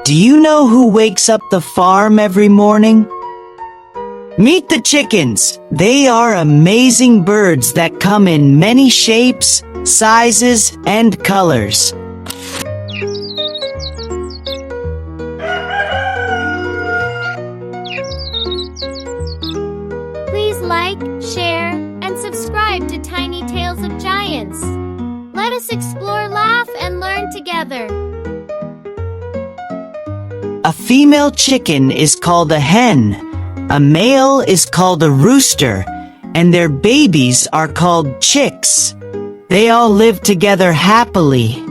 Do you know who wakes up the farm every morning? Meet the chickens. They are amazing birds that come in many shapes, sizes, and colors. Please like, share, and subscribe to Tiny Tales of Giants. Let us explore, laugh, and learn together. A female chicken is called a hen, a male is called a rooster, and their babies are called chicks. They all live together happily.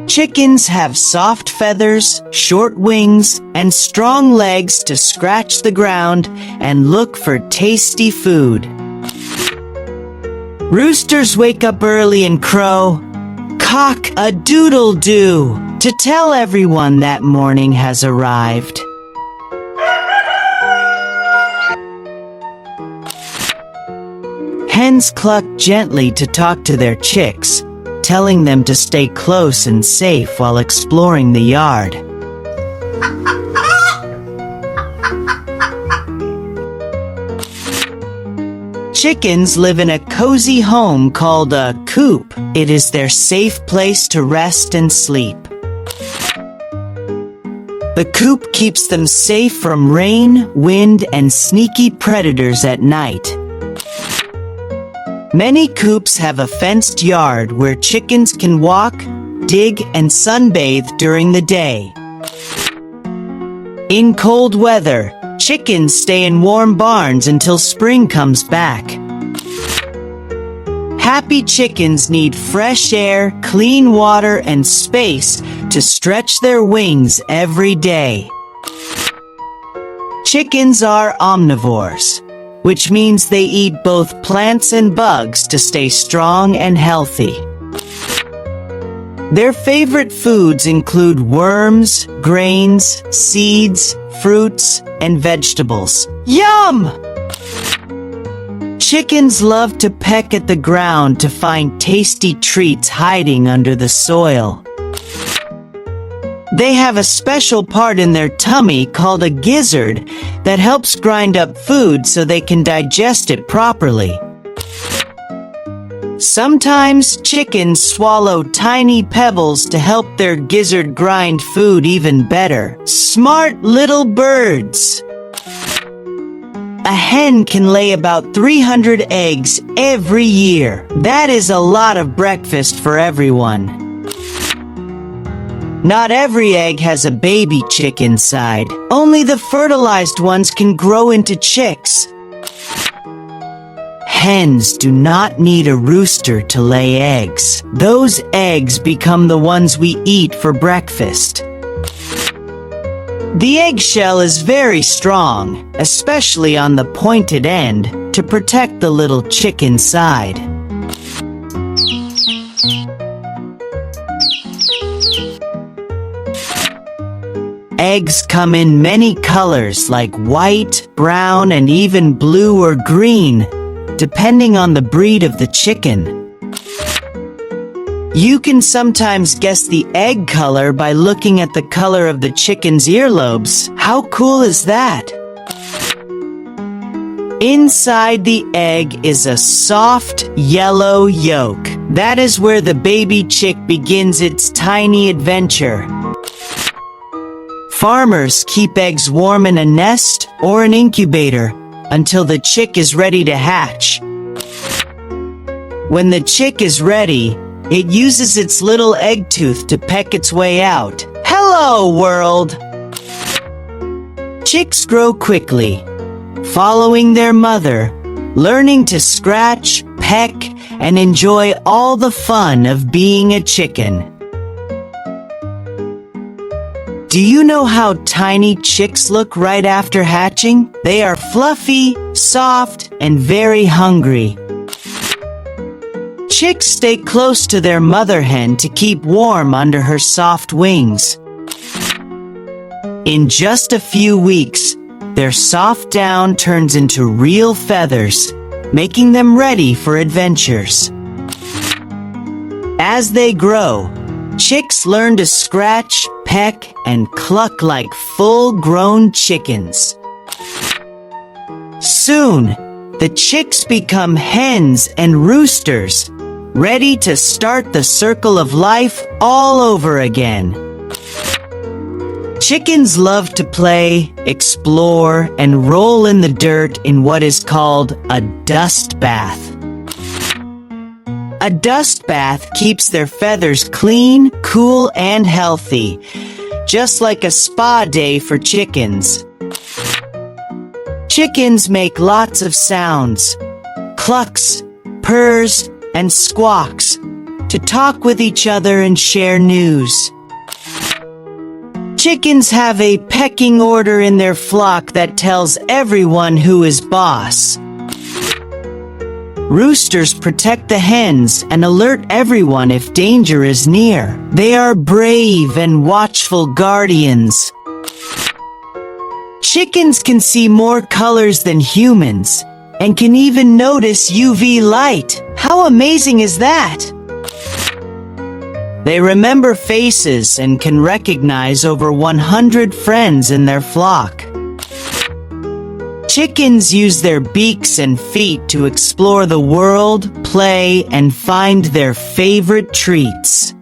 Chickens have soft feathers, short wings, and strong legs to scratch the ground and look for tasty food. Roosters wake up early and crow, "Cock-a-doodle-doo," to tell everyone that morning has arrived. Hens cluck gently to talk to their chicks, telling them to stay close and safe while exploring the yard. Chickens live in a cozy home called a coop. It is their safe place to rest and sleep. The coop keeps them safe from rain, wind, and sneaky predators at night. Many coops have a fenced yard where chickens can walk, dig, and sunbathe during the day. In cold weather, chickens stay in warm barns until spring comes back. Happy chickens need fresh air, clean water, and space to stretch their wings every day. Chickens are omnivores, which means they eat both plants and bugs to stay strong and healthy. Their favorite foods include worms, grains, seeds, fruits, and vegetables. Yum! Chickens love to peck at the ground to find tasty treats hiding under the soil. They have a special part in their tummy called a gizzard that helps grind up food so they can digest it properly. Sometimes chickens swallow tiny pebbles to help their gizzard grind food even better. Smart little birds! A hen can lay about 300 eggs every year. That is a lot of breakfast for everyone. Not every egg has a baby chick inside. Only the fertilized ones can grow into chicks. Hens do not need a rooster to lay eggs. Those eggs become the ones we eat for breakfast. The eggshell is very strong, especially on the pointed end, to protect the little chick inside. Eggs come in many colors like white, brown, and even blue or green, depending on the breed of the chicken. You can sometimes guess the egg color by looking at the color of the chicken's earlobes. How cool is that? Inside the egg is a soft, yellow yolk. That is where the baby chick begins its tiny adventure. Farmers keep eggs warm in a nest or an incubator until the chick is ready to hatch. When the chick is ready, it uses its little egg tooth to peck its way out. Hello, world! Chicks grow quickly, following their mother, learning to scratch, peck, and enjoy all the fun of being a chicken. Do you know how tiny chicks look right after hatching? They are fluffy, soft, and very hungry. Chicks stay close to their mother hen to keep warm under her soft wings. In just a few weeks, their soft down turns into real feathers, making them ready for adventures. As they grow, Chicks learn to scratch, peck, and cluck like full-grown chickens. Soon, the chicks become hens and roosters, ready to start the circle of life all over again. Chickens love to play, explore, and roll in the dirt in what is called a dust bath. A dust bath keeps their feathers clean, cool, and healthy, just like a spa day for chickens. Chickens make lots of sounds, clucks, purrs, and squawks, to talk with each other and share news. Chickens have a pecking order in their flock that tells everyone who is boss. Roosters protect the hens and alert everyone if danger is near. They are brave and watchful guardians. Chickens can see more colors than humans and can even notice UV light. How amazing is that? They remember faces and can recognize over 100 friends in their flock. Chickens use their beaks and feet to explore the world, play, and find their favorite treats.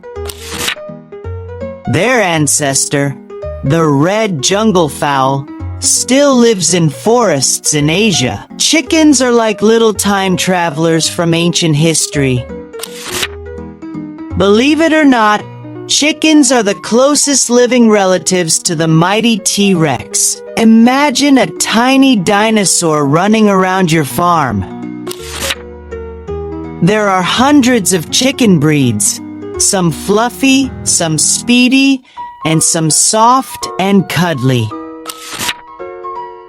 Their ancestor, the red jungle fowl, still lives in forests in Asia. Chickens are like little time travelers from ancient history. Believe it or not, chickens are the closest living relatives to the mighty T-Rex. Imagine a tiny dinosaur running around your farm. There are hundreds of chicken breeds, some fluffy, some speedy, and some soft and cuddly.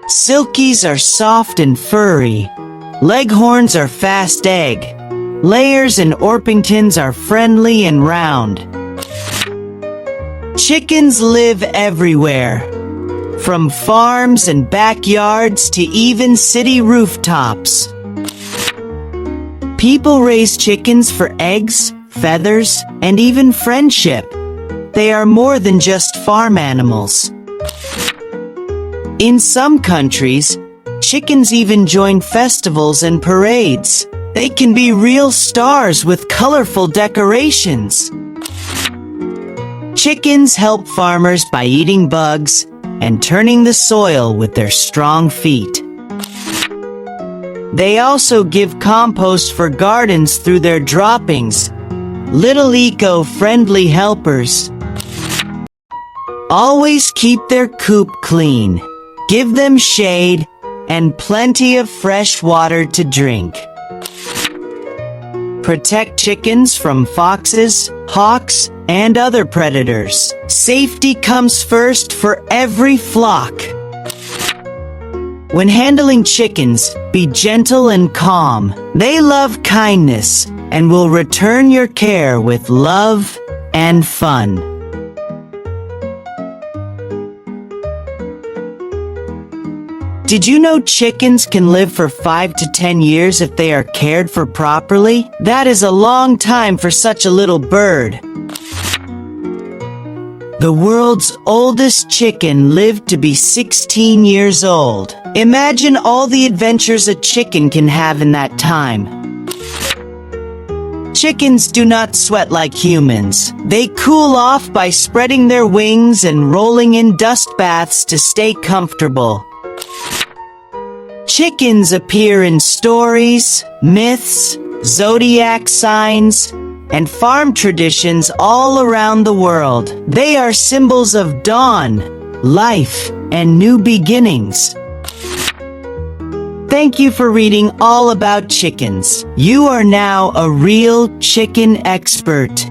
Silkies are soft and furry. Leghorns are fast egg. Layers and Orpingtons are friendly and round. Chickens live everywhere, from farms and backyards to even city rooftops. People raise chickens for eggs, feathers, and even friendship. They are more than just farm animals. In some countries, chickens even join festivals and parades. They can be real stars with colorful decorations. Chickens help farmers by eating bugs and turning the soil with their strong feet. They also give compost for gardens through their droppings, little eco-friendly helpers. Always keep their coop clean. Give them shade and plenty of fresh water to drink. Protect chickens from foxes, hawks, and other predators. Safety comes first for every flock. When handling chickens, be gentle and calm. They love kindness and will return your care with love and fun. Did you know chickens can live for 5 to 10 years if they are cared for properly? That is a long time for such a little bird. The world's oldest chicken lived to be 16 years old. Imagine all the adventures a chicken can have in that time. Chickens do not sweat like humans. They cool off by spreading their wings and rolling in dust baths to stay comfortable. Chickens appear in stories, myths, zodiac signs, and farm traditions all around the world. They are symbols of dawn, life, and new beginnings. Thank you for reading all about chickens. You are now a real chicken expert.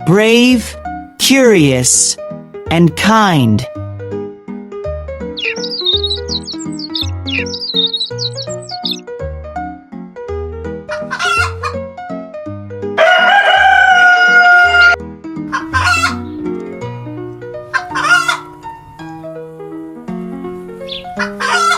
Brave, curious, and kind. Ha ha!